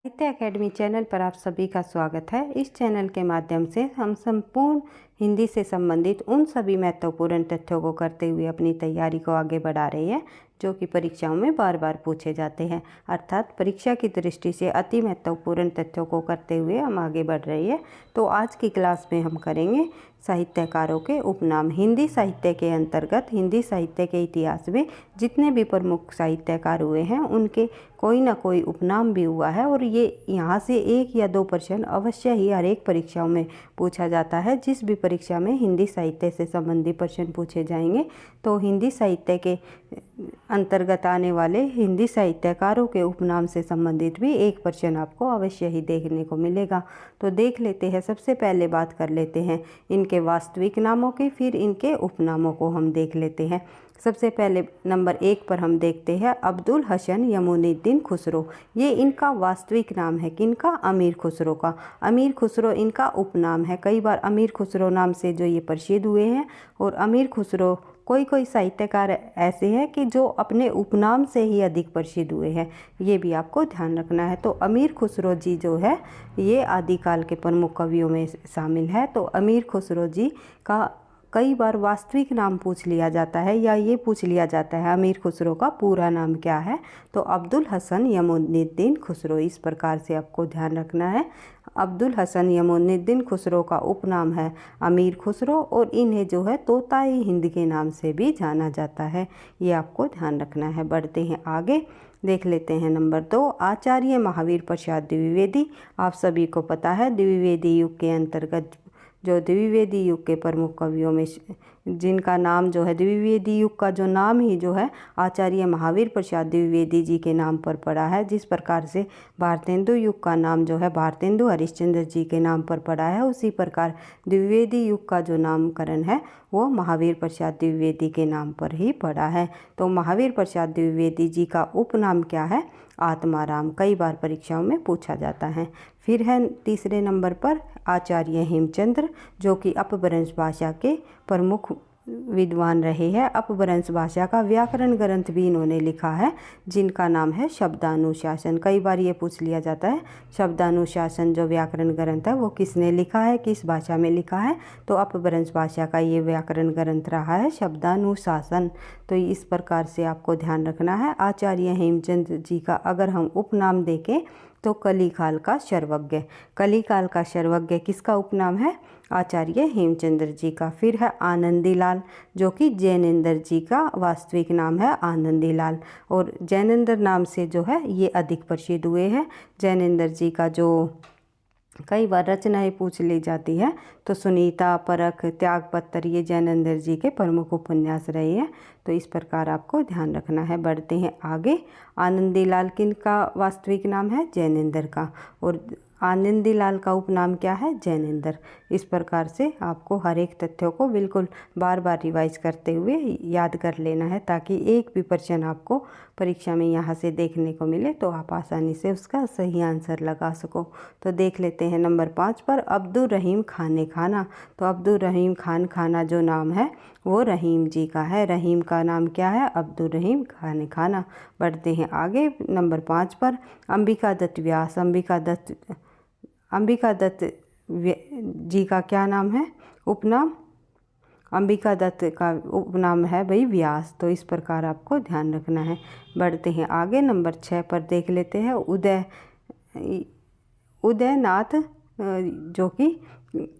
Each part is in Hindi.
साहित्य अकेडमी चैनल पर आप सभी का स्वागत है। इस चैनल के माध्यम से हम संपूर्ण हिंदी से संबंधित उन सभी महत्वपूर्ण तथ्यों को करते हुए अपनी तैयारी को आगे बढ़ा रही है जो कि परीक्षाओं में बार बार पूछे जाते हैं। अर्थात परीक्षा की दृष्टि से अति महत्वपूर्ण तथ्यों को करते हुए हम आगे बढ़ रही है। तो आज की क्लास में हम करेंगे साहित्यकारों के उपनाम। हिंदी साहित्य के अंतर्गत हिंदी साहित्य के इतिहास में जितने भी प्रमुख साहित्यकार हुए हैं उनके कोई ना कोई उपनाम भी हुआ है और ये यहाँ से 1 या 2 प्रश्न अवश्य ही हर एक परीक्षाओं में पूछा जाता है। जिस भी परीक्षा में हिंदी साहित्य से संबंधित प्रश्न पूछे जाएंगे तो हिंदी साहित्य के अंतर्गत आने वाले हिंदी साहित्यकारों के उपनाम से संबंधित भी एक प्रश्न आपको अवश्य ही देखने को मिलेगा। तो देख लेते हैं। सबसे पहले बात कर लेते हैं इनके वास्तविक नामों की, फिर इनके उपनामों को हम देख लेते हैं। सबसे पहले नंबर 1 पर हम देखते हैं अब्दुल हसन यमुनुद्दीन खुसरो। ये इनका वास्तविक नाम है। किनका? अमीर खुसरो का। अमीर खुसरो इनका उपनाम है। कई बार अमीर खुसरो नाम से जो ये प्रसिद्ध हुए हैं। और अमीर खुसरो कोई साहित्यकार ऐसे हैं कि जो अपने उपनाम से ही अधिक प्रसिद्ध हुए हैं, ये भी आपको ध्यान रखना है। तो अमीर खुसरो जी जो है ये आदिकाल के प्रमुख कवियों में शामिल है। तो अमीर खुसरो जी का कई बार वास्तविक नाम पूछ लिया जाता है या ये पूछ लिया जाता है अमीर खुसरो का पूरा नाम क्या है। तो अब्दुल हसन यमुनुद्दीन खुसरो, इस प्रकार से आपको ध्यान रखना है। अब्दुल हसन यमुनुद्दीन खुसरो का उपनाम है अमीर खुसरो और इन्हें जो है तोताई हिंद के नाम से भी जाना जाता है। ये आपको ध्यान रखना है। बढ़ते हैं आगे, देख लेते हैं नंबर 2 आचार्य महावीर प्रसाद द्विवेदी। आप सभी को पता है द्विवेदी युग के अंतर्गत जो द्विवेदी युग के प्रमुख कवियों में जिनका नाम जो है द्विवेदी युग का जो नाम ही जो है आचार्य महावीर प्रसाद द्विवेदी जी के नाम पर पड़ा है। जिस प्रकार से भारतेंदु युग का नाम जो है भारतेंदु हरिश्चंद्र जी के नाम पर पड़ा है, उसी प्रकार द्विवेदी युग का जो नामकरण है वो महावीर प्रसाद द्विवेदी के नाम पर ही पड़ा है। तो महावीर प्रसाद द्विवेदी जी का उपनाम क्या है? आत्माराम। कई बार परीक्षाओं में पूछा जाता है। फिर है तीसरे नंबर पर आचार्य हेमचंद्र, जो कि अपभ्रंश भाषा के प्रमुख विद्वान रहे हैं। अपभ्रंश भाषा का व्याकरण ग्रंथ भी इन्होंने लिखा है जिनका नाम है शब्दानुशासन। कई बार ये पूछ लिया जाता है शब्दानुशासन जो व्याकरण ग्रंथ है वो किसने लिखा है, किस भाषा में लिखा है। तो अपभ्रंश भाषा का ये व्याकरण ग्रंथ रहा है शब्दानुशासन। तो इस प्रकार से आपको ध्यान रखना है। आचार्य हेमचंद्र जी का अगर हम उपनाम देखें तो कलिकाल का सर्वज्ञ। कलिकाल का सर्वज्ञ किसका उपनाम है? आचार्य हेमचंद्र जी का। फिर है आनंदीलाल, जो कि जैनेन्द्र जी का वास्तविक नाम है आनंदीलाल और जैनेन्द्र नाम से जो है ये अधिक प्रसिद्ध हुए हैं। जैनेन्द्र जी का जो कई बार रचनाएं पूछ ली जाती है तो सुनीता, परख, त्यागपत्र ये जैनेन्द्र जी के प्रमुख उपन्यास रहे हैं। तो इस प्रकार आपको ध्यान रखना है। बढ़ते हैं आगे। आनंदीलाल किन का वास्तविक नाम है? जैनेन्द्र का। और आनंदीलाल का उपनाम क्या है? जैनेन्द्र। इस प्रकार से आपको हर एक तथ्यों को बिल्कुल बार बार रिवाइज करते हुए याद कर लेना है ताकि एक भी प्रश्न आपको परीक्षा में यहाँ से देखने को मिले तो आप आसानी से उसका सही आंसर लगा सको। तो देख लेते हैं नंबर 5 पर अब्दुल रहीम खान खाना। तो अब्दुल रहीम खान खाना जो नाम है वो रहीम जी का है। रहीम का नाम क्या है? अब्दुल रहीम खान खाना। बढ़ते हैं आगे नंबर 5 पर अंबिका दत्त व्यास। अंबिका दत्त जी का क्या नाम है? उपनाम? अंबिका दत्त का उपनाम है भाई व्यास। तो इस प्रकार आपको ध्यान रखना है। बढ़ते हैं आगे नंबर 6 पर देख लेते हैं उदयनाथ, जो कि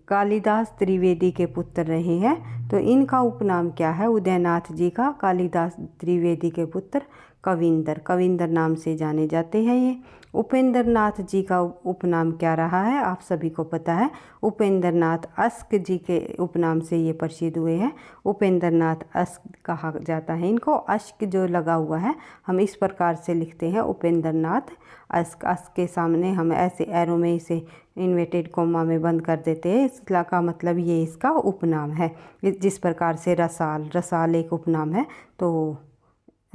कालिदास त्रिवेदी के पुत्र रहे हैं। तो इनका उपनाम क्या है? उदयनाथ जी का कालिदास त्रिवेदी के पुत्र कविंदर नाम से जाने जाते हैं ये। उपेंद्र नाथ जी का उपनाम क्या रहा है? आप सभी को पता है उपेंद्र नाथ अस्क जी के उपनाम से ये प्रसिद्ध हुए हैं। उपेंद्र नाथ अस्क कहा जाता है इनको। अस्क जो लगा हुआ है हम इस प्रकार से लिखते हैं उपेंद्र नाथ अस्क। अस्क के सामने हम ऐसे एरो में इसे इन्वर्टेड कोमा में बंद कर देते हैं। इसका का मतलब ये इसका उपनाम है। जिस प्रकार से रसाल एक उपनाम है तो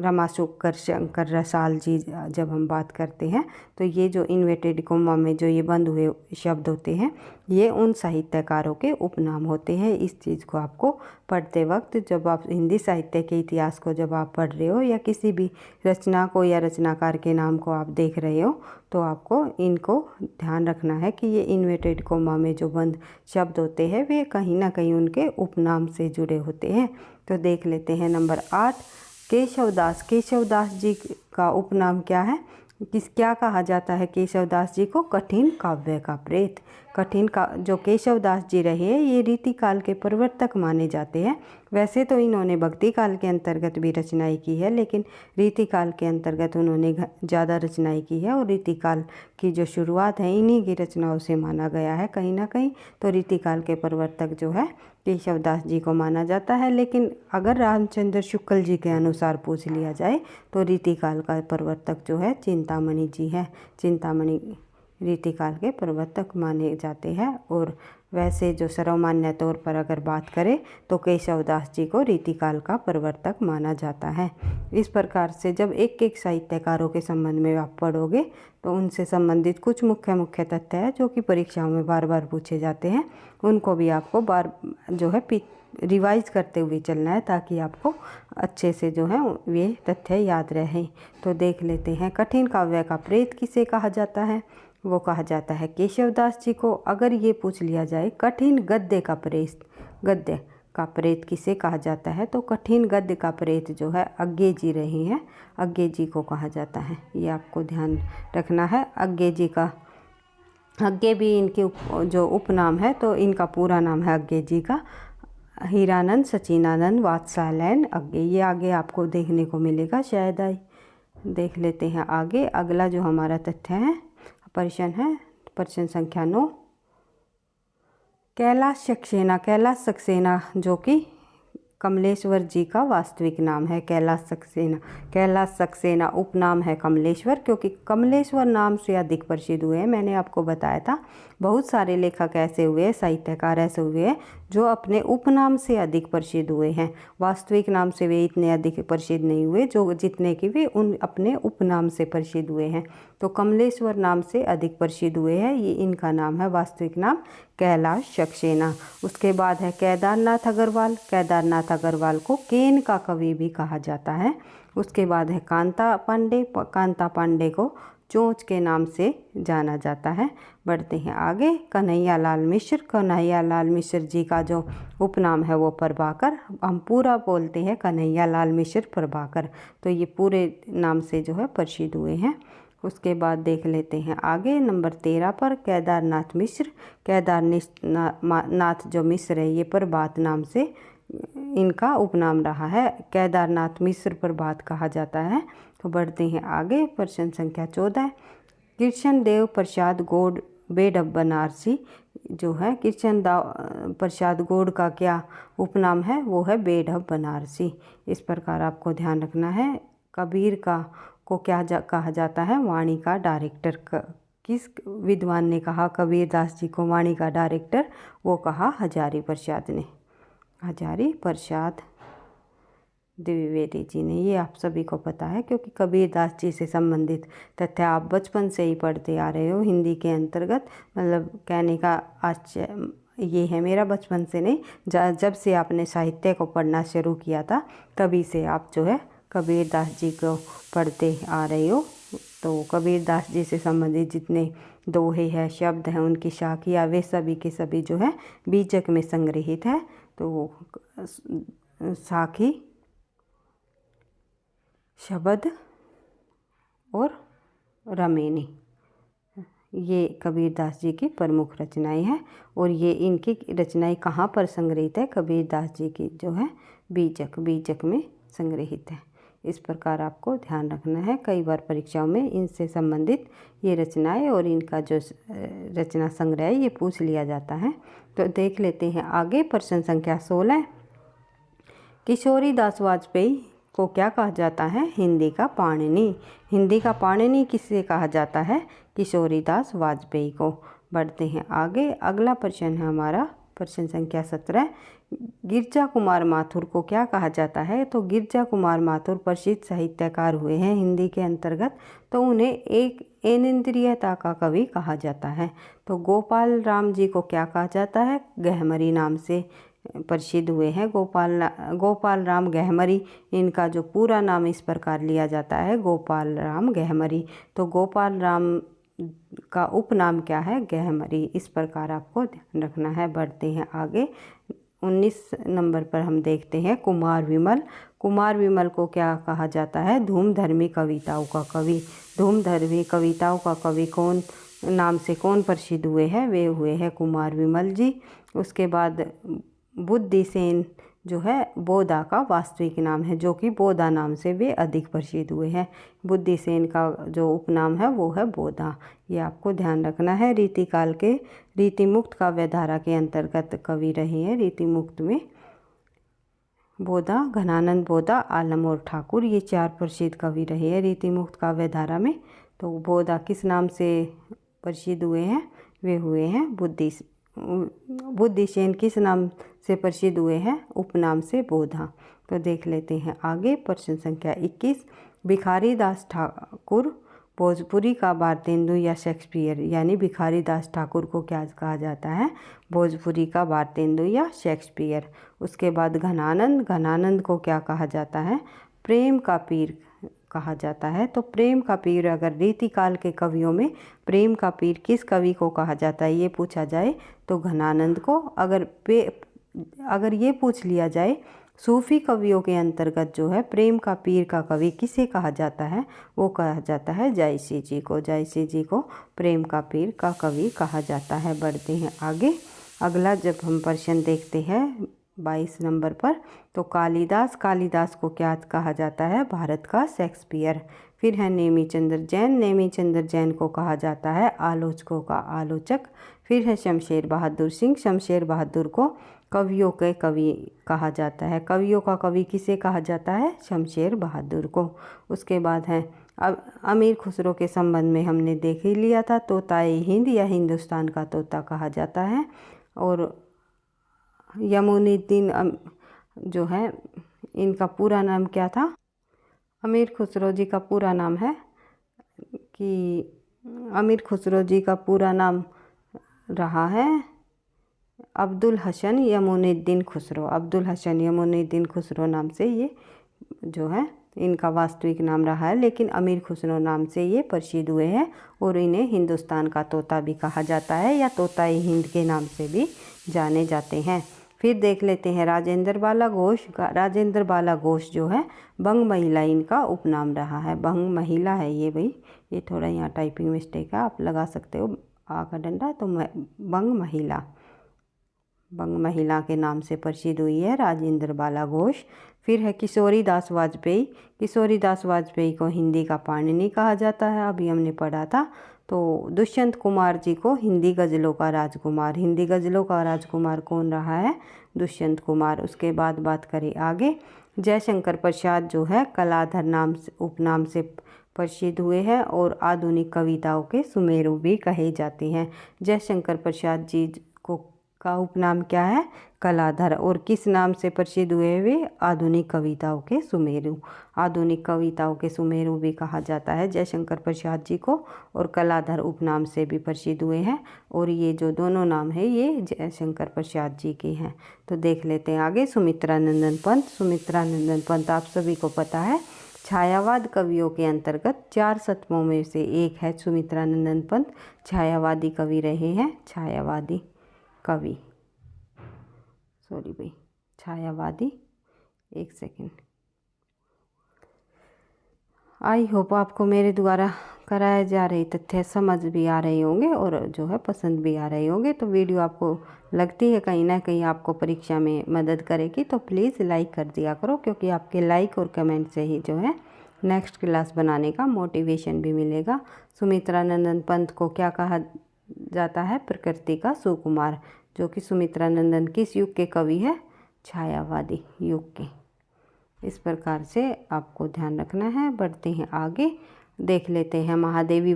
रमाशंकर शंकर रसाल जी जब हम बात करते हैं तो ये जो इन्वर्टेड कोमा में जो ये बंद हुए शब्द होते हैं ये उन साहित्यकारों के उपनाम होते हैं। इस चीज़ को आपको पढ़ते वक्त जब आप हिंदी साहित्य के इतिहास को जब आप पढ़ रहे हो या किसी भी रचना को या रचनाकार के नाम को आप देख रहे हो तो आपको इनको ध्यान रखना है कि ये इन्वर्टेड कोमा में जो बंद शब्द होते हैं वे कहीं ना कहीं उनके उपनाम से जुड़े होते हैं। तो देख लेते हैं नंबर 8, केशवदास। केशवदास जी का उपनाम क्या है, क्या कहा जाता है केशवदास जी को? कठिन काव्य का प्रेत। कठिन का जो केशवदास जी रहे ये रीति काल के प्रवर्तक माने जाते हैं। वैसे तो इन्होंने भक्ति काल के अंतर्गत भी रचनाएं की है लेकिन रीति काल के अंतर्गत उन्होंने ज़्यादा रचनाएं की है और रीति काल की जो शुरुआत है इन्हीं की रचनाओं से माना गया है कहीं ना कहीं। तो रीति काल के प्रवर्तक जो है केशवदास जी को माना जाता है। लेकिन अगर रामचंद्र शुक्ल जी के अनुसार पूछ लिया जाए तो रीति काल का प्रवर्तक जो है चिंतामणि जी है। चिंतामणि रीति काल के प्रवर्तक माने जाते हैं। और वैसे जो सर्वमान्य तौर पर अगर बात करें तो केशवदास जी को रीति काल का प्रवर्तक माना जाता है। इस प्रकार से जब एक एक साहित्यकारों के संबंध में आप पढ़ोगे तो उनसे संबंधित कुछ मुख्य तथ्य है जो कि परीक्षाओं में बार बार पूछे जाते हैं, उनको भी आपको बार जो है रिवाइज करते हुए चलना है ताकि आपको अच्छे से जो है ये तथ्य याद रहें। तो देख लेते हैं, कठिन काव्य का प्रेत किसे कहा जाता है? वो कहा जाता है केशवदास जी को। अगर ये पूछ लिया जाए कठिन गद्य का प्रेत किसे कहा जाता है तो कठिन गद्य का प्रेत जो है अज्ञे जी रहे हैं, अज्ञे जी को कहा जाता है। ये आपको ध्यान रखना है। अज्ञे जी का, अज्ञे भी इनके जो उपनाम है तो इनका पूरा नाम है अज्ञे जी का हीरानंद सचिनानंद वात्सायन अज्ञे। ये आगे आपको देखने को मिलेगा शायद। देख लेते हैं आगे। अगला जो हमारा तथ्य है प्रश्न है प्रश्न संख्या 9, कैलाश सक्सेना। कैलाश सक्सेना जो कि कमलेश्वर जी का वास्तविक नाम है। कैलाश सक्सेना उपनाम है कमलेश्वर, क्योंकि कमलेश्वर नाम से अधिक प्रसिद्ध हुए हैं। मैंने आपको बताया था बहुत सारे लेखक ऐसे हुए, साहित्यकार ऐसे हुए हैं जो अपने उपनाम से अधिक प्रसिद्ध हुए हैं। वास्तविक नाम से वे इतने अधिक प्रसिद्ध नहीं हुए जो जितने कि वे उन अपने उपनाम से प्रसिद्ध हुए हैं। तो कमलेश्वर नाम से अधिक प्रसिद्ध हुए हैं, ये इनका नाम है वास्तविक नाम कैलाश सक्सेना। उसके बाद है केदारनाथ अग्रवाल। केदारनाथ अग्रवाल को केन का कवि भी कहा जाता है। उसके बाद है कांता पांडे। कांता पांडे को चोंच के नाम से जाना जाता है। बढ़ते हैं आगे। कन्हैयालाल मिश्र। कन्हैयालाल मिश्र जी का जो उपनाम है वो प्रभाकर। हम पूरा बोलते हैं कन्हैयालाल मिश्र प्रभाकर, तो ये पूरे नाम से जो है प्रसिद्ध हुए हैं। उसके बाद देख लेते हैं आगे नंबर 13 पर केदारनाथ मिश्र। केदारनाथ जो मिश्र है ये प्रभात नाम से इनका उपनाम रहा है। केदारनाथ मिश्र प्रभात कहा जाता है। तो बढ़ते हैं आगे। प्रश्न संख्या 14, कृष्ण देव प्रसाद गौड़ बेढब बनारसी जो है कृष्ण देव प्रसाद गौड़ का क्या उपनाम है? वो है बेढब बनारसी। इस प्रकार आपको ध्यान रखना है। कबीर को क्या कहा जाता है? वाणी का डायरेक्टर। किस विद्वान ने कहा कबीरदास जी को वाणी का डायरेक्टर? वो कहा हजारी प्रसाद ने, हजारी प्रसाद द्विवेदी जी ने। ये आप सभी को पता है क्योंकि कबीरदास जी से संबंधित तथ्य आप बचपन से ही पढ़ते आ रहे हो हिंदी के अंतर्गत। मतलब कहने का ये है मेरा बचपन से नहीं, जब से आपने साहित्य को पढ़ना शुरू किया था तभी से आप जो है कबीरदास जी को पढ़ते आ रहे हो। तो कबीरदास जी से संबंधित जितने दोहे हैं, शब्द हैं, उनकी शाखियाँ वे सभी के सभी जो है बीजक में संग्रहित है। तो साखी, शब्द और रमेनी ये कबीरदास जी की प्रमुख रचनाएं हैं। और ये इनकी रचनाएं कहाँ पर संग्रहित है? कबीरदास जी की जो है बीजक में संग्रहित है। इस प्रकार आपको ध्यान रखना है। कई बार परीक्षाओं में इनसे संबंधित ये रचनाएं और इनका जो रचना संग्रह है ये पूछ लिया जाता है। तो देख लेते हैं आगे। प्रश्न संख्या 16, किशोरीदास वाजपेयी को क्या कहा जाता है? हिंदी का पाणिनि। हिंदी का पाणिनि किसे कहा जाता है? किशोरीदास वाजपेयी को। बढ़ते हैं आगे। अगला प्रश्न है हमारा प्रश्न संख्या 17, गिरजा कुमार माथुर को क्या कहा जाता है? तो गिरजा कुमार माथुर प्रसिद्ध साहित्यकार हुए हैं हिंदी के अंतर्गत, तो उन्हें एक ऐनेंद्रियता का कवि कहा जाता है। तो गोपाल राम जी को क्या कहा जाता है? गहमरी नाम से प्रसिद्ध हुए हैं गोपाल राम गहमरी। इनका जो पूरा नाम इस प्रकार लिया जाता है, गोपाल राम गहमरी। तो गोपाल राम का उपनाम क्या है? गहमरी। इस प्रकार आपको ध्यान रखना है। बढ़ते हैं आगे। 19 नंबर पर हम देखते हैं कुमार विमल। कुमार विमल को क्या कहा जाता है? धूमधर्मी कविताओं का कवि। धूमधर्मी कविताओं का कवि कौन नाम से कौन प्रसिद्ध हुए हैं? वे हुए हैं कुमार विमल जी। उसके बाद बुद्धिसेन जो है बोधा का वास्तविक नाम है, जो कि बोधा नाम से वे अधिक प्रसिद्ध हुए हैं। बुद्धिसेन का जो उपनाम है वो है बोधा। ये आपको ध्यान रखना है। रीतिकाल के रीतिमुक्त काव्यधारा के अंतर्गत कवि रहे हैं। रीतिमुक्त में बोधा, घनानंद बोधा, आलम और ठाकुर, ये 4 प्रसिद्ध कवि रहे हैं रीतिमुक्त काव्यधारा में। तो बोधा किस नाम से प्रसिद्ध हुए हैं? वे हुए हैं बुद्धिसेन किस नाम से प्रसिद्ध हुए हैं? उपनाम से बोधा। तो देख लेते हैं आगे। प्रश्न संख्या 21, भिखारी दास ठाकुर भोजपुरी का भारतेंदु या शेक्सपियर, यानी भिखारी दास ठाकुर को क्या कहा जाता है? भोजपुरी का भारतेंदु या शेक्सपियर। उसके बाद घनानंद को क्या कहा जाता है? प्रेम का पीर कहा जाता है। तो प्रेम का पीर, अगर रीतिकाल के कवियों में प्रेम का पीर किस कवि को कहा जाता है ये पूछा जाए तो घनानंद को। अगर ये पूछ लिया जाए सूफी कवियों के अंतर्गत जो है प्रेम का पीर का कवि किसे कहा जाता है? वो कहा जाता है जायसी जी को। जायसी जी को प्रेम का पीर का कवि कहा जाता है। बढ़ते हैं आगे। अगला जब हम प्रश्न देखते हैं 22 नंबर पर, तो कालिदास को क्या कहा जाता है? भारत का शेक्सपियर। फिर है नेमी चंद्र जैन को कहा जाता है आलोचकों का आलोचक। फिर है शमशेर बहादुर को कवियों के कवि कहा जाता है। कवियों का कवि किसे कहा जाता है? शमशेर बहादुर को। उसके बाद है अब अमीर खुसरो के संबंध में हमने देख ही लिया था, तोताए हिंद या हिंदुस्तान का तोता कहा जाता है। और यमुनुद्दीन जो है इनका पूरा नाम क्या था? अमीर खुसरो जी का पूरा नाम है कि अमीर खुसरो जी का पूरा नाम रहा है अब्दुल हसन यमुनुद्दीन खुसरो नाम से ये जो है इनका वास्तविक नाम रहा है, लेकिन अमीर खुसरो नाम से ये प्रसिद्ध हुए हैं और इन्हें हिंदुस्तान का तोता भी कहा जाता है या तोताए हिंद के नाम से भी जाने जाते हैं। फिर देख लेते हैं राजेंद्र बाला घोष जो है बंग महिला इनका उपनाम रहा है। बंग महिला है ये भाई, ये थोड़ा यहाँ टाइपिंग मिस्टेक है, आप लगा सकते हो आ का डंडा, तो बंग महिला के नाम से प्रसिद्ध हुई है राजेंद्र बाला घोष। फिर है किशोरी दास वाजपेयी को हिंदी का पाणिनि कहा जाता है, अभी हमने पढ़ा था। तो दुष्यंत कुमार जी को हिंदी गज़लों का राजकुमार कौन रहा है? दुष्यंत कुमार। उसके बाद बात करें आगे, जयशंकर प्रसाद जो है कलाधर उपनाम से प्रसिद्ध हुए हैं और आधुनिक कविताओं के सुमेरु भी कहे जाते हैं। जयशंकर प्रसाद जी का उपनाम क्या है? कलाधर। और किस नाम से प्रसिद्ध हुए वे? आधुनिक कविताओं के सुमेरु भी कहा जाता है जयशंकर प्रसाद जी को, और कलाधर उपनाम से भी प्रसिद्ध हुए हैं। और ये जो दोनों नाम है ये जयशंकर प्रसाद जी के हैं। तो देख लेते हैं आगे। सुमित्रा नंदन पंत आप सभी को पता है छायावाद कवियों के अंतर्गत 4 सतमों में से एक है सुमित्रा नंदन पंत। छायावादी कवि रहे हैं, छायावादी एक सेकेंड। आई होप आपको मेरे द्वारा कराए जा रहे तथ्य समझ भी आ रहे होंगे और जो है पसंद भी आ रहे होंगे। तो वीडियो आपको लगती है कहीं ना कहीं आपको परीक्षा में मदद करेगी, तो प्लीज़ लाइक कर दिया करो, क्योंकि आपके लाइक और कमेंट से ही जो है नेक्स्ट क्लास बनाने का मोटिवेशन भी मिलेगा। सुमित्रा नंदन पंत को क्या कहा जाता है? प्रकृति का सुकुमार। जो कि सुमित्रा नंदन किस युग के कवि है? छायावादी युग के। इस प्रकार से आपको ध्यान रखना है। बढ़ते हैं आगे, देख लेते हैं महादेवी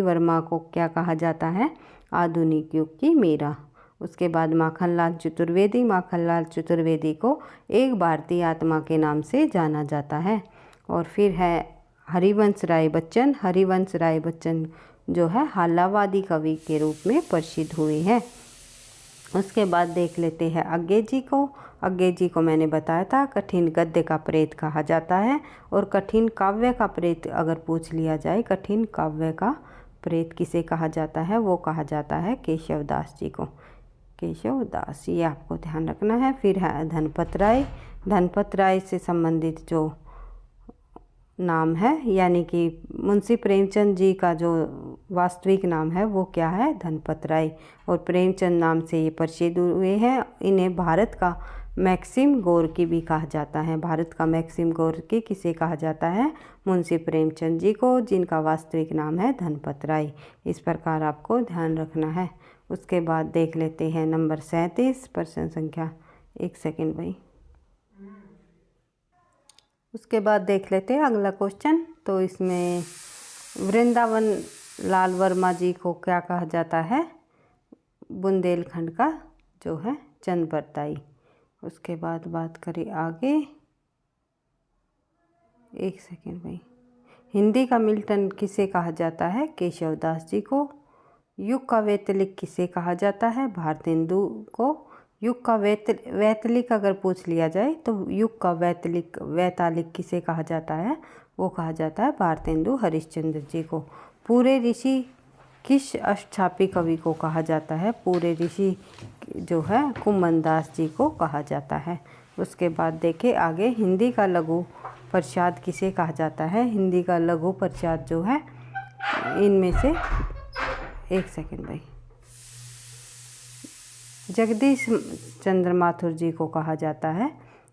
वर्मा को क्या कहा जाता है? आधुनिक युग की मीरा। उसके बाद माखनलाल चतुर्वेदी। माखनलाल चतुर्वेदी को एक भारतीय आत्मा के नाम से जाना जाता है। और फिर है हरिवंश राय बच्चन। हरिवंश राय बच्चन जो है हालावादी कवि के रूप में प्रसिद्ध हुए हैं। उसके बाद देख लेते हैं अज्ञे जी को। अज्ञे जी को मैंने बताया था कठिन गद्य का प्रेत कहा जाता है। और कठिन काव्य का प्रेत अगर पूछ लिया जाए, कठिन काव्य का प्रेत किसे कहा जाता है, वो कहा जाता है केशव दास जी को। केशव दास, ये आपको ध्यान रखना है। फिर है धनपत राय। धनपत राय से संबंधित जो नाम है, यानी कि मुंशी प्रेमचंद जी का जो वास्तविक नाम है वो क्या है, धनपत राय। और प्रेमचंद नाम से ये प्रसिद्ध हुए हैं। इन्हें भारत का मैक्सिम गोर्की भी कहा जाता है। भारत का मैक्सिम गोर्की किसे कहा जाता है, मुंशी प्रेमचंद जी को, जिनका वास्तविक नाम है धनपत राय। इस प्रकार आपको ध्यान रखना है। उसके बाद देख लेते हैं नंबर 37, प्रश्न संख्या, एक सेकेंड भाई। उसके बाद देख लेते हैं अगला क्वेश्चन। तो इसमें वृंदावन लाल वर्मा जी को क्या कहा जाता है, बुंदेलखंड का जो है चंद बरताई। उसके बाद बात करें आगे, एक सेकेंड भाई। हिंदी का मिल्टन किसे कहा जाता है, केशव दास जी को। युग का वैतलिक किसे कहा जाता है, भारतेंदु को। युग का वैतलिक अगर पूछ लिया जाए तो युग का वैतालिक किसे कहा जाता है, वो कहा जाता है भारतेंदु हरिश्चंद्र जी को। पूरे ऋषि किस अष्टछापी कवि को कहा जाता है, पूरे ऋषि जो है कुम्मन दास जी को कहा जाता है। उसके बाद देखें आगे, हिंदी का लघु प्रसाद किसे कहा जाता है। हिंदी का लघु प्रसाद जो है इनमें से, एक सेकेंड भाई, जगदीश चंद्र माथुर जी को कहा जाता है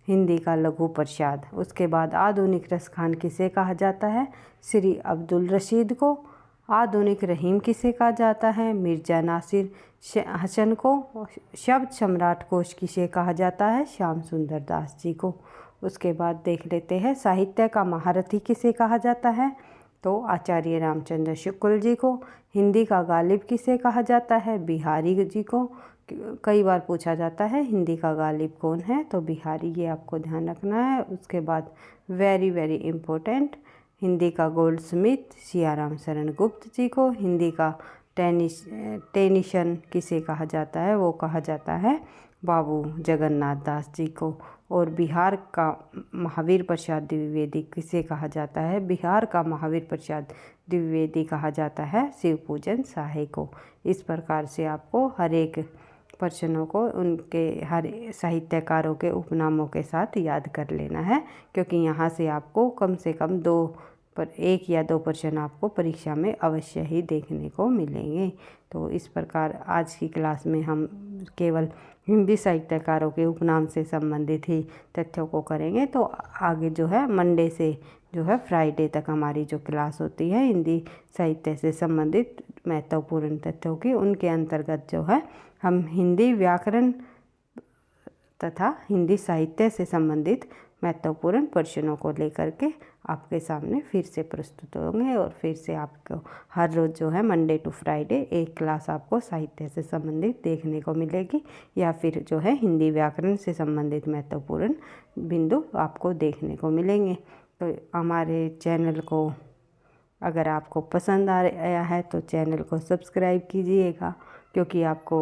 हिंदी का लघु प्रसाद। उसके बाद आधुनिक रसखान किसे कहा जाता है, श्री अब्दुल रशीद को। आधुनिक रहीम किसे कहा जाता है, मिर्जा नासिर हसन को। शब्द सम्राट कोश किसे कहा जाता है, श्याम सुंदर दास जी को। उसके बाद देख लेते हैं साहित्य का महारथी किसे कहा जाता है, तो आचार्य रामचंद्र शुक्ल जी को। हिंदी का गालिब किसे कहा जाता है, बिहारी जी को। कई बार पूछा जाता है हिंदी का गालिब कौन है, तो बिहारी, ये आपको ध्यान रखना है। उसके बाद वेरी वेरी इम्पोर्टेंट, हिंदी का गोल्ड स्मिथ सियाराम शरण गुप्त जी को। हिंदी का टेनिशन किसे कहा जाता है, वो कहा जाता है बाबू जगन्नाथ दास जी को। और बिहार का महावीर प्रसाद द्विवेदी किसे कहा जाता है, बिहार का महावीर प्रसाद द्विवेदी कहा जाता है शिवपूजन साहे को। इस प्रकार से आपको हर एक प्रश्नों को उनके हर साहित्यकारों के उपनामों के साथ याद कर लेना है, क्योंकि यहाँ से आपको कम से कम एक या दो प्रश्न आपको परीक्षा में अवश्य ही देखने को मिलेंगे। तो इस प्रकार आज की क्लास में हम केवल हिंदी साहित्यकारों के उपनाम से संबंधित ही तथ्यों को करेंगे। तो आगे जो है मंडे से जो है फ्राइडे तक हमारी जो क्लास होती है हिंदी साहित्य से संबंधित महत्वपूर्ण तथ्यों की, उनके अंतर्गत जो है हम हिंदी व्याकरण तथा हिंदी साहित्य से संबंधित महत्वपूर्ण प्रश्नों को लेकर के आपके सामने फिर से प्रस्तुत होंगे। और फिर से आपको हर रोज़ जो है मंडे टू फ्राइडे एक क्लास आपको साहित्य से संबंधित देखने को मिलेगी, या फिर जो है हिंदी व्याकरण से संबंधित महत्वपूर्ण बिंदु आपको देखने को मिलेंगे। तो हमारे चैनल को अगर आपको पसंद आया है तो चैनल को सब्सक्राइब कीजिएगा, क्योंकि आपको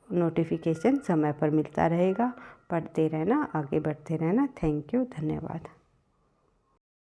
नोटिफिकेशन समय पर मिलता रहेगा। पढ़ते रहना, आगे बढ़ते रहना। थैंक यू, धन्यवाद।